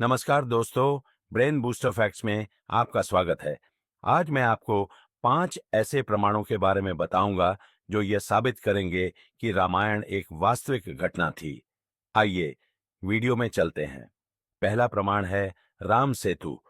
नमस्कार दोस्तों, brain booster facts में आपका स्वागत है। आज मैं आपको 5 ऐसे प्रमाणों के बारे में बताऊंगा जो यह साबित करेंगे कि रामायण एक वास्तविक घटना थी। आइए वीडियो में चलते हैं। पहला प्रमाण है राम सेतु।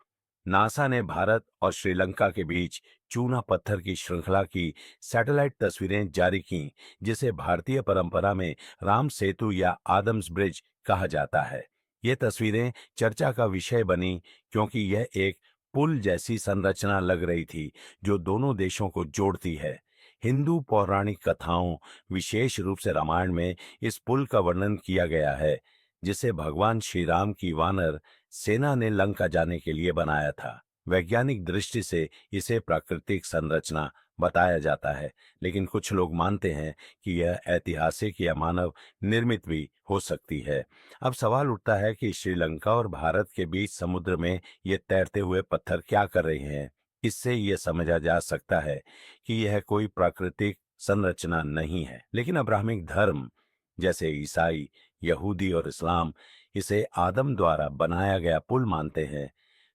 नासा ने भारत और श्रीलंका के बीच चूना पत्थर की श्रृंखला की सैटेलाइट तस्वीरें जारी की, जिसे भारतीय परंपरा में राम सेतु या आदम्स ब्रिज कहा जाता है। ये तस्वीरें चर्चा का विषय बनी क्योंकि यह एक पुल जैसी संरचना लग रही थी जो दोनों देशों को जोड़ती है। हिंदू पौराणिक कथाओं, विशेष रूप से रामायण में इस पुल का वर्णन किया गया है, जिसे भगवान श्री राम की वानर सेना ने लंका जाने के लिए बनाया था। वैज्ञानिक दृष्टि से इसे प्राकृतिक संरचना बताया जाता है, लेकिन कुछ लोग मानते हैं कि यह ऐतिहासिक या मानव निर्मित भी हो सकती है। अब सवाल उठता है कि श्रीलंका और भारत के बीच समुद्र में ये तैरते हुए पत्थर क्या कर रहे हैं। इससे यह समझा जा सकता है कि यह कोई प्राकृतिक संरचना नहीं है, लेकिन अब्राहमिक धर्म जैसे ईसाई, यहूदी और इस्लाम इसे आदम द्वारा बनाया गया पुल मानते हैं।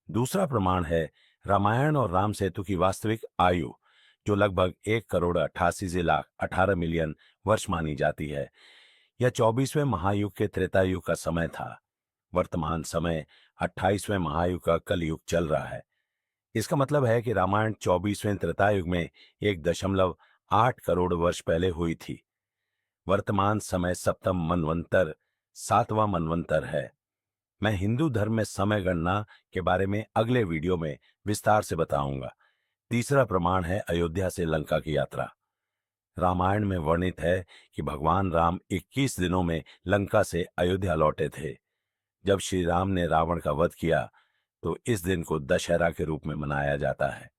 दूसरा प्रमाण है रामायण और राम सेतु की वास्तविक आयु, जो लगभग 1,88,18,00,000 वर्ष मानी जाती है। यह 24वें महायुग के त्रेता युग का समय था। वर्तमान समय 28वें महायुग का कलयुग चल रहा है। इसका मतलब है कि रामायण 24वें त्रेता युग में 1.8 करोड़ वर्ष पहले हुई थी। वर्तमान समय सप्तम मनवंतर, 7वां मनवंतर है। मैं हिंदू धर्म में समय गणना के बारे में अगले वीडियो में विस्तार से बताऊंगा। तीसरा प्रमाण है अयोध्या से लंका की यात्रा। रामायण में वर्णित है कि भगवान राम 21 दिनों में लंका से अयोध्या लौटे थे। जब श्री राम ने रावण का वध किया तो इस दिन को दशहरा के रूप में मनाया जाता है।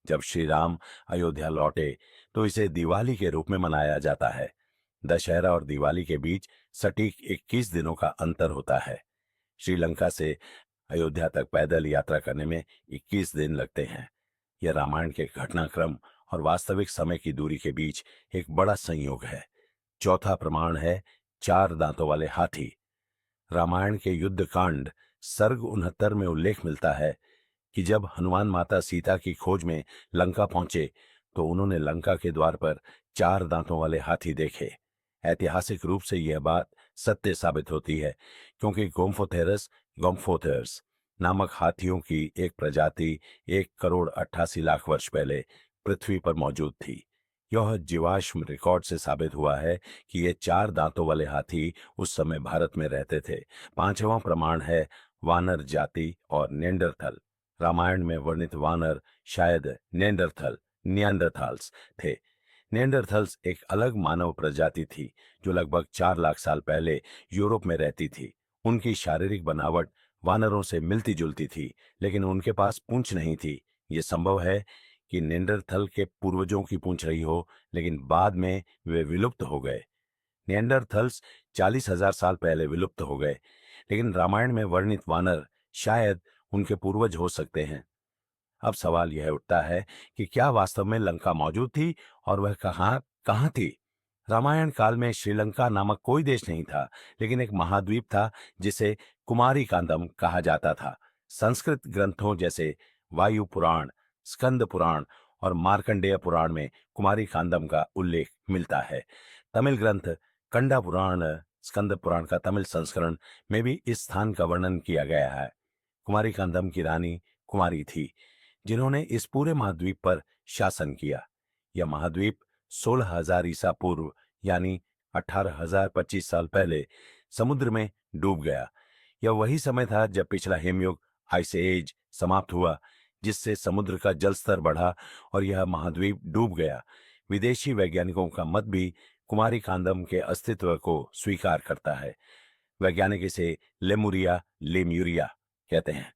जब श्री राम अयोध्या लौटे तो इसे दिवाली के रूप में मनाया जाता है। दशहरा और दिवाली के बीच सटीक 21 दिनों का अंतर होता है। श्रीलंका से अयोध्या तक पैदल यात्रा करने में 21 दिन लगते हैं। यह रामायण के घटनाक्रम और वास्तविक समय की दूरी के बीच एक बड़ा संयोग है। चौथा प्रमाण है 4 दांतों वाले हाथी। रामायण के युद्ध कांड सर्ग 69 में उल्लेख मिलता है कि जब हनुमान माता सीता की खोज में लंका पहुंचे तो उन्होंने लंका के द्वार पर 4 दांतों वाले हाथी देखे। ऐतिहासिक रूप से यह बात सत्य साबित होती है, क्योंकि गोम्फोथेरस गोम्फोथेरस नामक हाथियों की एक प्रजाति 1,88,00,000 वर्ष पहले पृथ्वी पर मौजूद थी। यह जीवाश्म रिकॉर्ड से साबित हुआ है कि ये 4 दांतों वाले हाथी उस समय भारत में रहते थे। पांचवां प्रमाण है वानर जाति और नेंडरथल। रामायण में वर्णित वानर शायद नियांडरथाल्स थे। नेंडरथल्स एक अलग मानव प्रजाति थी जो लगभग 4 लाख साल पहले यूरोप में रहती थी। उनकी शारीरिक बनावट वानरों से मिलती जुलती थी, लेकिन उनके पास पूंछ नहीं थी। ये संभव है कि नेंडरथल के पूर्वजों की पूंछ रही हो, लेकिन बाद में वे विलुप्त हो गए। नेंडरथल्स 40,000 साल पहले विलुप्त हो गए, लेकिन रामायण में वर्णित वानर शायद उनके पूर्वज हो सकते हैं। अब सवाल यह उठता है कि क्या वास्तव में लंका मौजूद थी और वह कहां कहां थी। रामायण काल में श्रीलंका नामक कोई देश नहीं था, लेकिन एक महाद्वीप था जिसे कुमारी कांदम कहा जाता था। संस्कृत ग्रंथों जैसे वायु पुराण, स्कंद पुराण और मार्कंडेय पुराण में कुमारी कांदम का उल्लेख मिलता है। तमिल ग्रंथ कंडा पुराण, स्कंद पुराण का तमिल संस्करण में भी इस स्थान का वर्णन किया गया है। कुमारी कांदम की रानी कुमारी थी, जिन्होंने इस पूरे महाद्वीप पर शासन किया। यह महाद्वीप 16,000 ईसा पूर्व यानी 18,025 साल पहले समुद्र में डूब गया। यह वही समय था जब पिछला हिमयुग आइस एज समाप्त हुआ, जिससे समुद्र का जलस्तर बढ़ा और यह महाद्वीप डूब गया। विदेशी वैज्ञानिकों का मत भी कुमारी कांदम के अस्तित्व को स्वीकार करता है। वैज्ञानिक इसे लेमुरिया कहते हैं।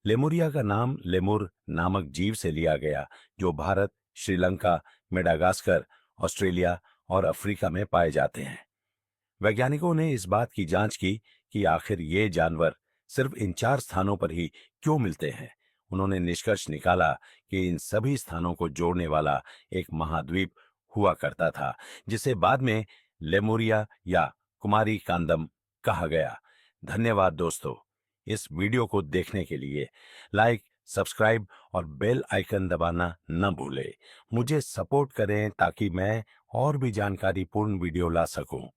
लेमुरिया का नाम लेमुर नामक जीव से लिया गया, जो भारत, श्रीलंका, मेडागास्कर, ऑस्ट्रेलिया और अफ्रीका में पाए जाते हैं। वैज्ञानिकों ने इस बात की जांच की कि आखिर ये जानवर सिर्फ इन 4 स्थानों पर ही क्यों मिलते हैं। उन्होंने निष्कर्ष निकाला कि इन सभी स्थानों को जोड़ने वाला एक महाद्वीप हुआ करता था, जिसे बाद में लेमुरिया या कुमारी कांदम कहा गया। धन्यवाद दोस्तों। इस वीडियो को देखने के लिए लाइक, सब्सक्राइब और बेल आइकन दबाना न भूलें। मुझे सपोर्ट करें ताकि मैं और भी जानकारीपूर्ण वीडियो ला सकूं।